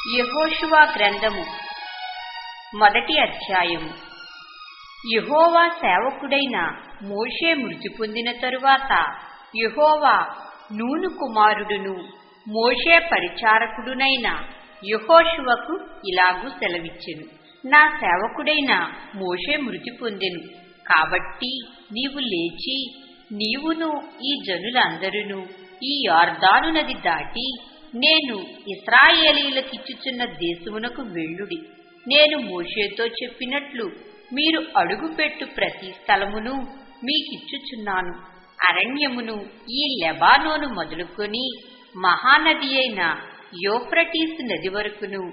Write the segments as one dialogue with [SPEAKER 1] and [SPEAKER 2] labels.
[SPEAKER 1] యెహోషువ గ్రంథము మొదటి అధ్యాయము. యెహోవా సేవకుడైన మోషే మృతి పొందిన తరువాత యెహోవా నూను కుమారుడును మోషే పరిచారకుడునైన యెహోషువకు ఇలాగు సెలవిచ్చెను. నా సేవకుడైన మోషే మృతి పొందెను కాబట్టి నీవు లేచి నీవును ఈ జనులందరూ ఈ యొర్దాను నది దాటి నేను ఇశ్రాయేలీయులకిచ్చుచున్న దేశమునకు వెళ్ళుడి. నేను మోషేతో చెప్పినట్లు మీరు అడుగుపెట్టు ప్రతి స్థలమును మీకిచ్చుచున్నాను. అరణ్యమును ఈ లెబానోను మొదలుకొని మహానది అయిన యూఫ్రటీసు నది వరకును,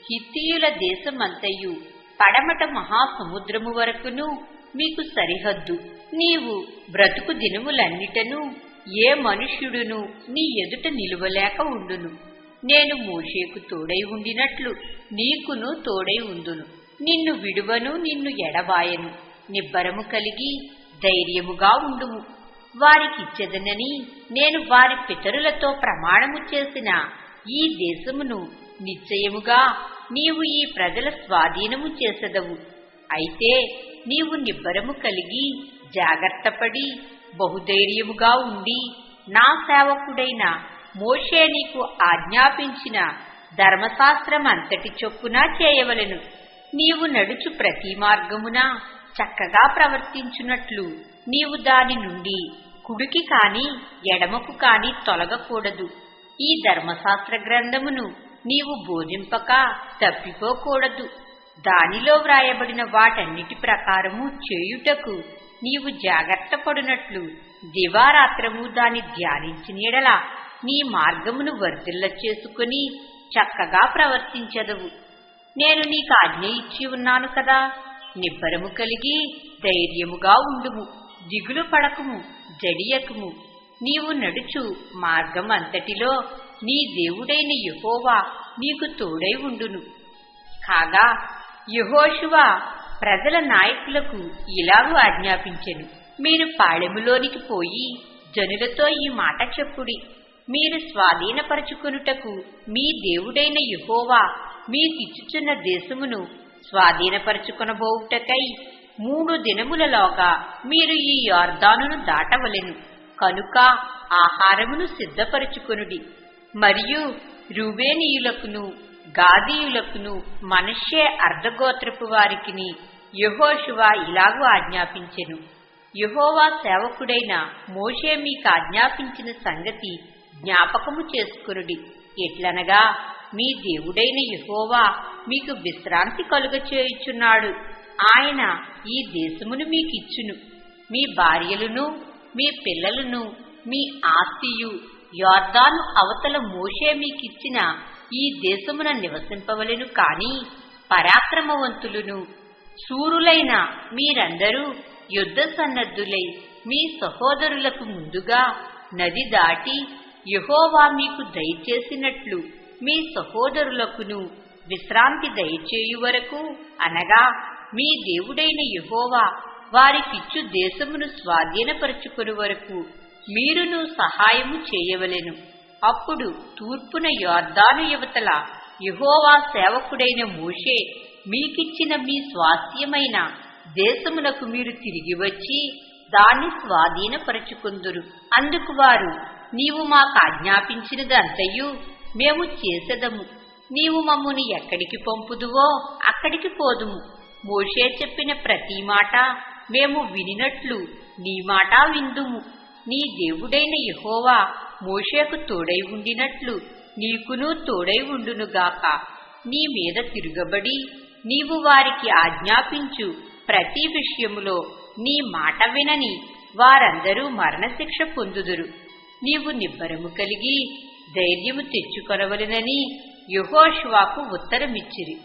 [SPEAKER 1] హిత్తీయుల దేశమంతయు పడమట మహాసముద్రము వరకును మీకు సరిహద్దు. నీవు బ్రతుకు దినములన్నిటను ఏ మనుష్యుడును నీ ఎదుట నిలువలేక ఉండును. నేను మోషేకు తోడై ఉండినట్లు నీకును తోడై ఉందును. నిన్ను విడువను, నిన్ను ఎడబాయను. నిబ్బరము కలిగి ధైర్యముగా ఉండుము. వారికిచ్చెదనని నేను వారి పితరులతో ప్రమాణము చేసిన ఈ దేశమును నిశ్చయముగా నీవు ఈ ప్రజల స్వాధీనము చేసెదవు. అయితే నీవు నిబ్బరము కలిగి జాగ్రత్తపడి బహుధైర్యముగా ఉండి నా సేవకుడైన మోషే నీకు ఆజ్ఞాపించిన ధర్మశాస్త్రమంతటి చొప్పున చేయవలెను. నీవు నడుచు ప్రతి మార్గమున చక్కగా ప్రవర్తించున్నట్లు నీవు దాని నుండి కుడికి కాని ఎడమకు కాని తొలగకూడదు. ఈ ధర్మశాస్త్ర గ్రంథమును నీవు బోధింపక తప్పిపోకూడదు. దానిలో వ్రాయబడిన వాటన్నిటి ప్రకారము చేయుటకు నీవు జాగ్రత్త పడునట్లు దివారాత్రము దాన్ని ధ్యానించిన యెడల నీ మార్గమును వర్ధిల్ల చేసుకుని చక్కగా ప్రవర్తించదవు. నేను నీకు ఆజ్ఞ ఇచ్చి ఉన్నాను కదా. నిబ్బరము కలిగి ధైర్యముగా ఉండుము. దిగులు పడకుము, జడియకుము. నీవు నడుచు మార్గం అంతటిలో నీ దేవుడైన యెహోవా నీకు తోడై ఉండును. కాగా యెహోషువ ప్రజల నాయకులకు ఇలాగూ ఆజ్ఞాపించెను. మీరు పాళెములోనికి పోయి జనులతో ఈ మాట చెప్పుడి. మీరు స్వాధీనపరచుకొనుటకు మీ దేవుడైన యెహోవా మీకిచ్చుచున్న దేశమును స్వాధీనపరచుకొనబోవుటకై 3 దినములలోగా మీరు ఈ యొర్దానును దాటవలెను. కనుక ఆహారమును సిద్ధపరచుకొనుడి. మరియు రూబేనీయులకును గాదీయులకును మనష్షే అర్ధగోత్రపు వారికిని యెహోషువ ఇలాగూ ఆజ్ఞాపించెను. యెహోవా సేవకుడైన మోషే మీకు ఆజ్ఞాపించిన సంగతి జ్ఞాపకము చేసుకొనుడి. ఎట్లనగా మీ దేవుడైన యెహోవా మీకు విశ్రాంతి కలుగచేయుచున్నాడు. ఆయన ఈ దేశమును మీకిచ్చును. మీ భార్యలను, మీ పిల్లలను, మీ ఆస్తియు యొర్దాను అవతల మోషే మీకిచ్చిన ఈ దేశమున నివసింపవలెను. కాని పరాక్రమవంతులను శూరులైన మీరందరూ యుద్ధ సన్నద్ధులై మీ సహోదరులకు ముందుగా నది దాటి యెహోవా మీకు దయచేసినట్లు మీ సహోదరులకును విశ్రాంతి దయచేయు వరకు, అనగా మీ దేవుడైన యెహోవా వారికిచ్చు దేశమును స్వాధీనపరచుకొను వరకు మీరును సహాయము చేయవలెను. అప్పుడు తూర్పున యొర్దాను యువతల యెహోవా సేవకుడైన మోషే మీకిచ్చిన మీ స్వాస్థ్యమైన దేశమునకు మీరు తిరిగి వచ్చి దాన్ని స్వాధీనపరచుకొందురు. అందుకు వారు, నీవు మాకు ఆజ్ఞాపించినదంతయు మేము చేసెదము. నీవు మమ్మును ఎక్కడికి పంపుదువో అక్కడికి పోదుము. మోషే చెప్పిన ప్రతి మాట మేము వినినట్లు నీ మాట విందుము. నీ దేవుడైన యెహోవా మోషేకు తోడై ఉండినట్లు నీకును తోడై ఉండునుగాక. నీ మీద తిరుగబడి నీవు వారికి ఆజ్ఞాపించు ప్రతి విషయములో నీ మాట వినని వారందరూ మరణశిక్ష పొందుదురు. నీవు నిబ్బరము కలిగి ధైర్యము తెచ్చుకొనవలెనని యెహోషువకు ఉత్తరమిచ్చిరి.